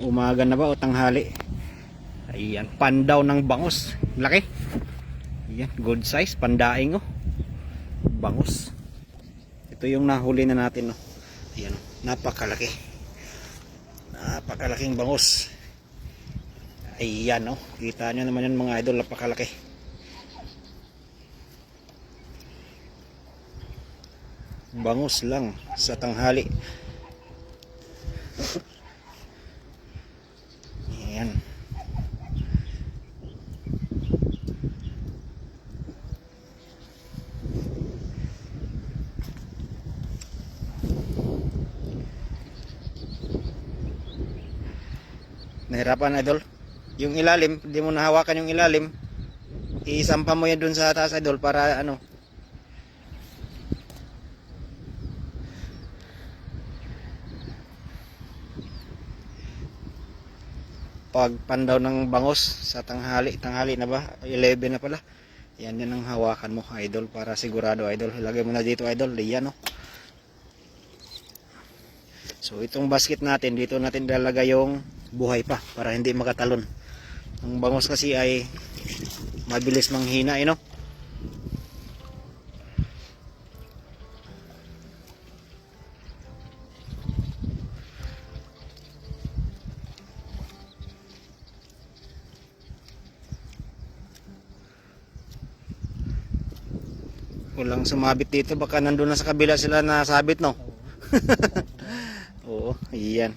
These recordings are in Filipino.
umaga na ba o tanghali. Ayan, pandaw ng bangus. Laki. Ayan, good size, pandaing oh. Bangus. Ito yung nahuli na natin oh. Ayan, napakalaki. Napakalaking bangus. Ayan oh, kita nyo naman yan mga idol, napakalaki. Bangus lang sa tanghali. Ayan. Nahirapan idol. Yung ilalim, hindi mo nahawakan yung ilalim. Iisampa mo yan dun sa taas idol para ano. Pagpandaw ng bangus sa tanghali na ba? 11 na pala. Yan ang hawakan mo idol para sigurado idol. Ilagay mo na dito idol. Diyan oh. So itong basket natin, dito natin ilalagay yung buhay pa para hindi makatalon. Ang bangus kasi ay mabilis manghina no? Walang sumabit dito, baka nandun na sa kabila sila nasabit no? Oo, iyan.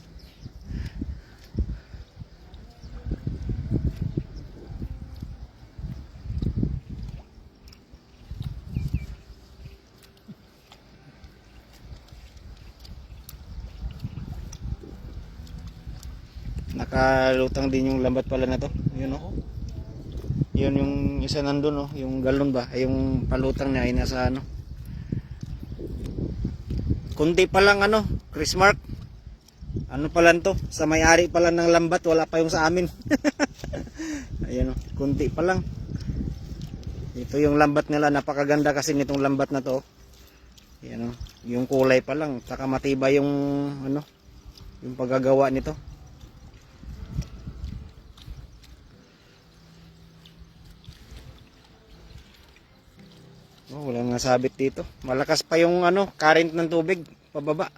Nakalutang din yung lambat pala na to. Yun oh. Yun yung isa nandun oh, yung galon ba? Ay yung palutang niya ay nasa ano. Kunti pa lang ano, Chris Mark. Ano pa lang to? Sa may-ari pa lang ng lambat, wala pa yung sa amin. Ayun oh, kunti pa lang. Ito yung lambat nila, napakaganda kasi nitong lambat na to. Ayan oh, yung kulay pa lang, saka matibay yung ano, yung paggagawa nito. Oh, walang nasabit dito. Malakas pa yung ano, current ng tubig pababa.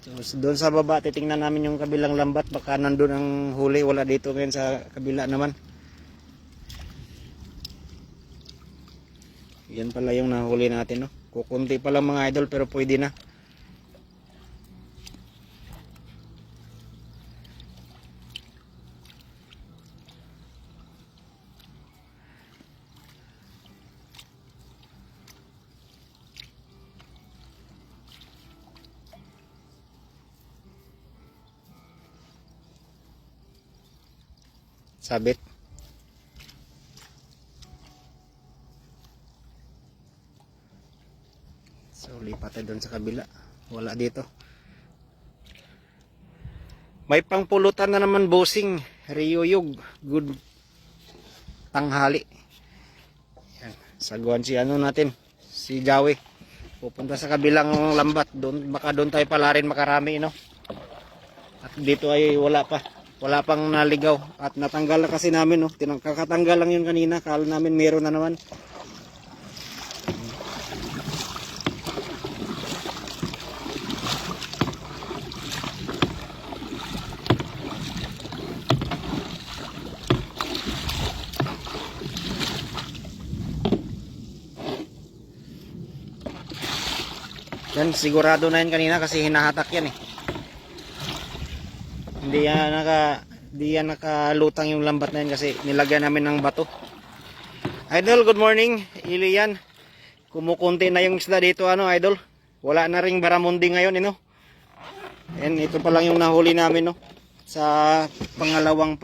So, doon sa baba titingnan namin yung kabilang lambat, baka nandun ang huli, wala dito ngayon sa kabila naman. Yan pala yung nahuli natin no. Kukunti pa lang mga idol pero pwede na. Sabit. So lipat tayo doon sa kabila. Wala dito. May pangpulutan na naman bossing. Riyuyog. Good tanghali. Yan. Saguan si ano natin. Si Jawi. Pupunta sa kabilang lambat. Doon, baka doon tayo pala rin makarami no. At dito ay wala pa. Wala pang naligaw. At natanggal na kasi namin no. Kakatanggal lang yun kanina. Kala namin meron na naman. Yan, sigurado na yan kanina kasi hinahatak yan eh. Hindi yan nakalutang yung lambat na yan kasi nilagyan namin ng bato. Idol, good morning. Ili yan. Kumukunti na yung isda dito ano idol. Wala na ring baramundi ngayon no. And ito pa lang yung nahuli namin no. Sa pangalawang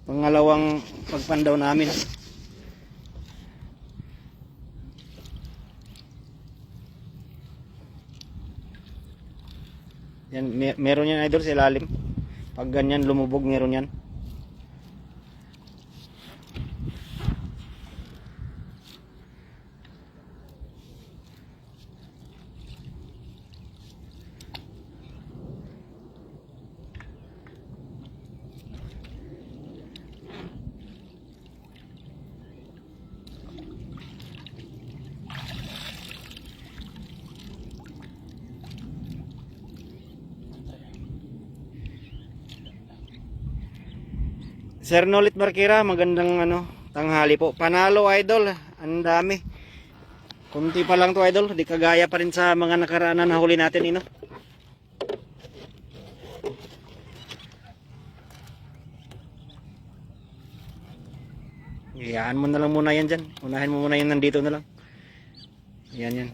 pangalawang pagpandaw namin. Yan, meron yan idol sa ilalim. Pag ganyan lumubog, meron yan. Sir Nolit Barkira, magandang tanghali po. Panalo idol, ang dami. Kunti pa lang to idol, di kagaya pa rin sa mga nakaraan na nahuli natin Iyaan mo na lang muna yan dyan. Unahin mo muna yan nandito na lang. Yan.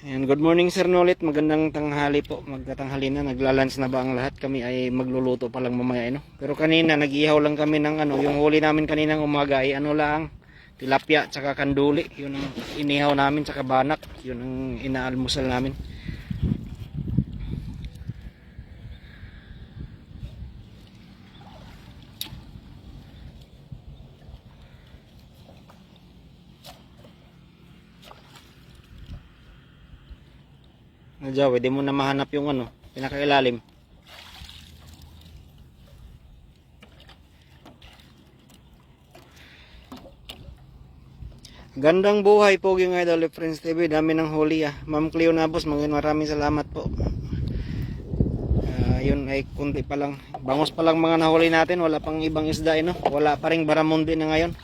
Ayan, good morning Sir Nolit, magandang tanghali po. Magkatanghali na, naglalunch na ba ang lahat? Kami ay magluluto pa lang mamaya Pero kanina nag-ihaw lang kami ng yung huli namin kaninang umaga ay lang, tilapia tsaka kanduli. Yun ang inihaw namin tsaka banak. Yun ang inaalmusal namin. Nadya, pwede mo na mahanap yung pinakailalim. Gandang buhay po yung idol Friends TV, dami ng huli Ma'am Cleo Nabos, maraming salamat po. Yun ay kunti pa lang. Bangos pa lang mga nahuli natin, wala pang ibang isda Wala pa ring baramundi na ngayon.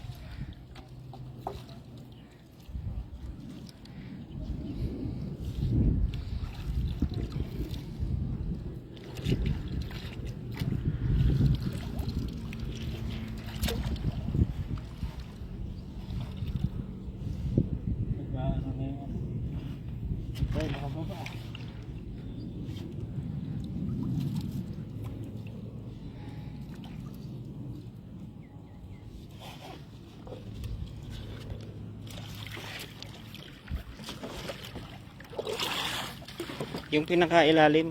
Yung pinakailalim,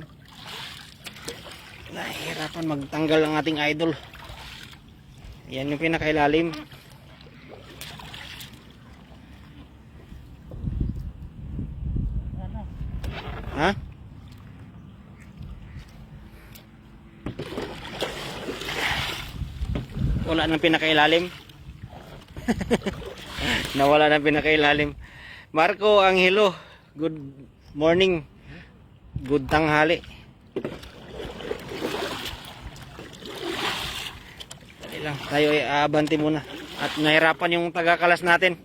nahihirapan magtanggal ang ating idol. Yan yung pinakailalim. Ha? Wala nang pinakailalim. Nawala nang pinakailalim. Marco Angelo, good morning. Good tanghali. Dali lang, tayo ay aabanti muna. At nahirapan yung tagakalas natin.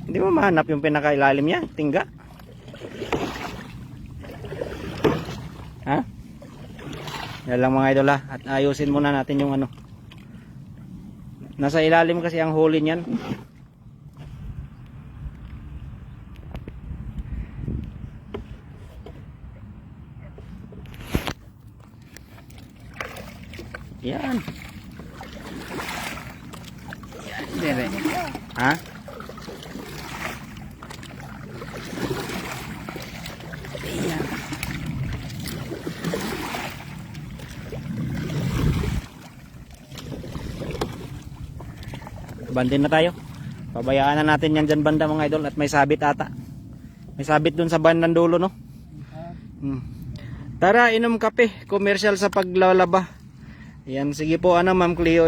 Hindi mo mahanap yung pinakailalim niya, tingga. Ha? Yan lang mga idol At ayusin muna natin yung nasa ilalim kasi ang huli niyan. Yan. Yan, dire. Ha? Yan. Bandin na tayo. Pabayaan na natin yan dyan banda mga idol. At may sabit ata. May sabit dun sa bandang dulo Tara, inom kape. Commercial sa paglalaba. Yan, sige po Ma'am Cleo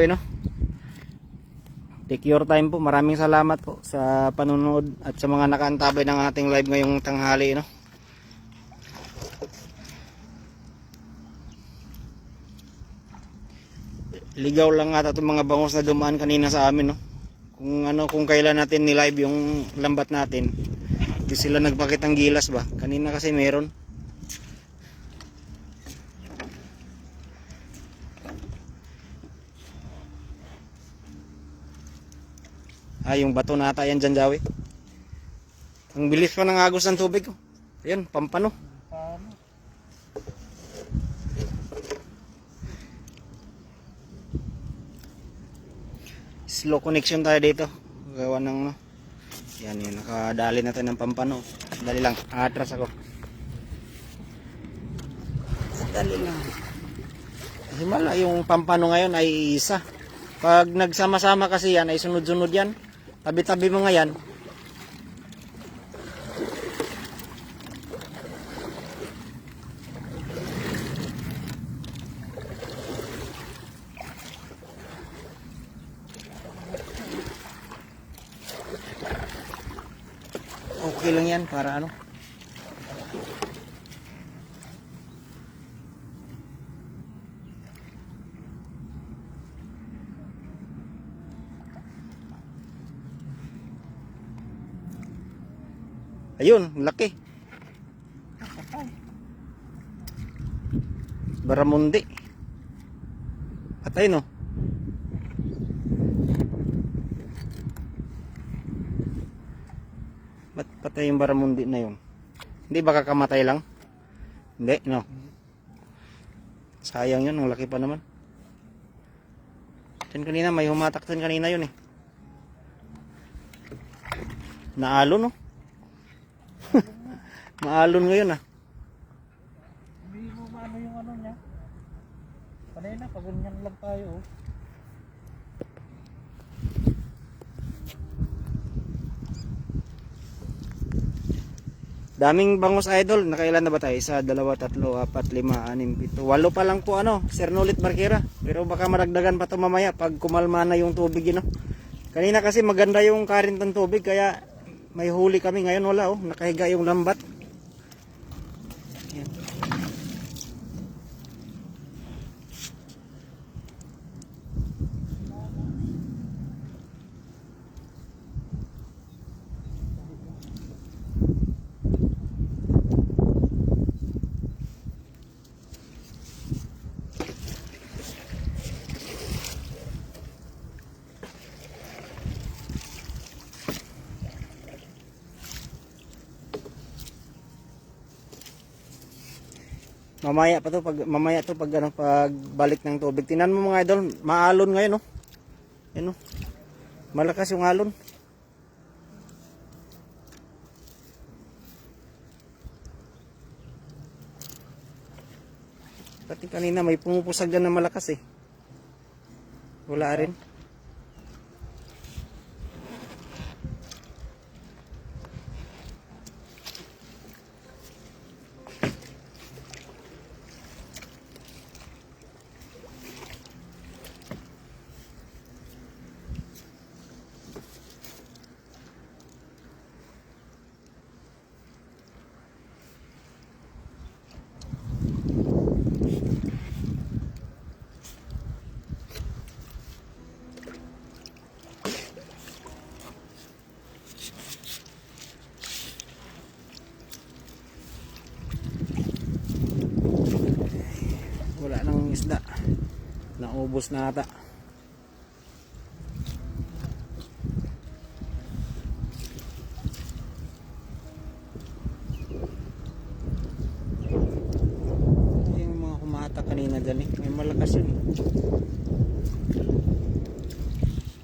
Take your time po. Maraming salamat po sa panunood at sa mga nakaantabay ng ating live ngayong tanghali Ligaw lang ata itong mga bangos na dumaan kanina sa amin kung kailan natin ni-live yung lambat natin. Hindi sila nagpakitang gilas ba? Kanina kasi meron. Yung bato na ata yan dyan, Jawi. Ang bilis pa ng agos ng tubig Ayan, pampano. Slow connection tayo dito. Gawa ng ano. Yan yun. Nakadali na tayo ng pampano. Dali lang. Atras ako. Dali lang. Himala yung pampano ngayon ay isa. Pag nagsama-sama kasi yan ay sunod-sunod yan. Tabi-tabi mo nga yan. Okay lang yan para ano. Ayun, laki. Baramundi. Patay no. Ba't patay yung baramundi na yun? Hindi baka kamatay lang? Hindi, no. Sayang yun, ang laki pa naman. Yan kanina, may humatak din kanina yun eh. Naalo no. Maalon ngayon ah. Hindi mo maano yung ano niya. Panay na, kaganyan lang tayo oh. Daming bangus idol. Nakailan na ba tayo? 1, 2, 3, 4, 5, 6, 7, 8 pa lang po ano. Sir Nulit Markera. Pero baka maragdagan pa ito mamaya pag kumalma na yung tubig yun. Kanina kasi maganda yung current ng tubig kaya may huli kami. Ngayon wala oh. Nakahiga yung lambat. Yan. Mamaya pa to pag ano pag balik ng tubig. Tingnan mo mga idol, maalon ngayon no. Yan no. Malakas yung alon. Pati kanina may pumupusag na malakas eh. Wala rin. Wala nang isda. Naubos na ata. Yung mga kumata kanina dyan eh. May malakas yun eh.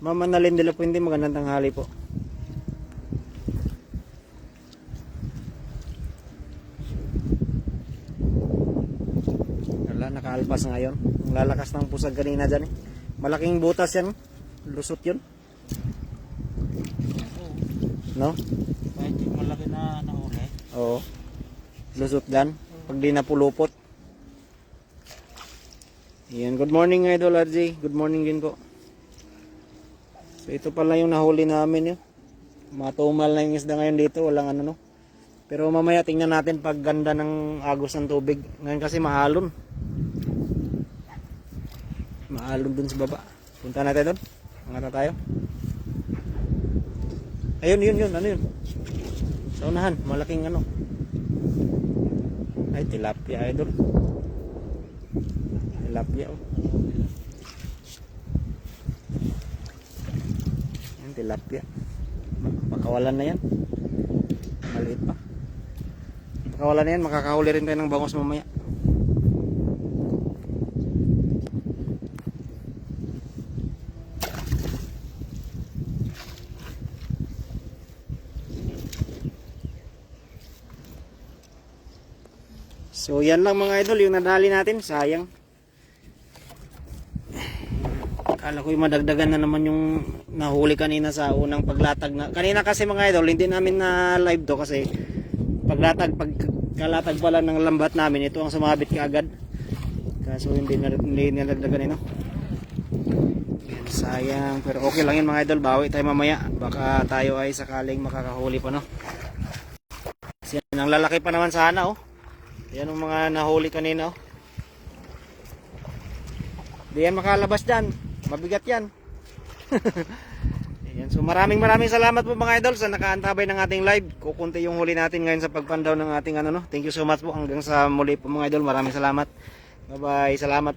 Mama Nalindela po, hindi magandang tanghali po. Nakaalpas ngayon. Ang lalakas ng pusag kanina dyan eh. Malaking butas yan. Lusot yun. No? Kahit yung malaki na nahuli. Oo. Lusot dyan. Pag di napulupot. Yan. Good morning Idol RJ. Good morning din po. So ito pala yung nahuli namin yun. Matumal na yung isda ngayon dito. Walang ano no. Pero mamaya tingnan natin pag ganda ng agos ng tubig. Ngayon kasi mahalon. Maalon dun sa baba. Punta natin doon. Mangata tayo. Ayun, yun. Ano yun? Sa unahan. Malaking ano. Ay, tilapia idol. Tilapia oh. Yan, tilapia. Pakawalan na yan. Maliit pa. Pakawalan na yan. Makakahuli rin tayo ng bangos mamaya. So yan lang mga idol yung nadali natin, sayang. Akala ko yung madagdagan na naman yung nahuli kanina sa unang paglatag na. Kanina kasi mga idol, hindi namin na live to kasi pagkalatag pala ng lambat namin, ito ang sumabit kaagad. Kaso hindi nadagdagan no. Yan, sayang, pero okay lang yun mga idol, bawi tayo mamaya. Baka tayo ay sakaling makakahuli pa no. Kasi ang lalaki pa naman sana oh. Yan ang mga nahuli kanina oh. Di yan makalabas dyan. Mabigat yan. Ayan, so maraming salamat po mga idol sa nakaantabay ng ating live. Kukunti yung huli natin ngayon sa pagpandaw ng ating ano no. Thank you so much po hanggang sa muli po mga idol. Maraming salamat. Bye bye. Salamat po.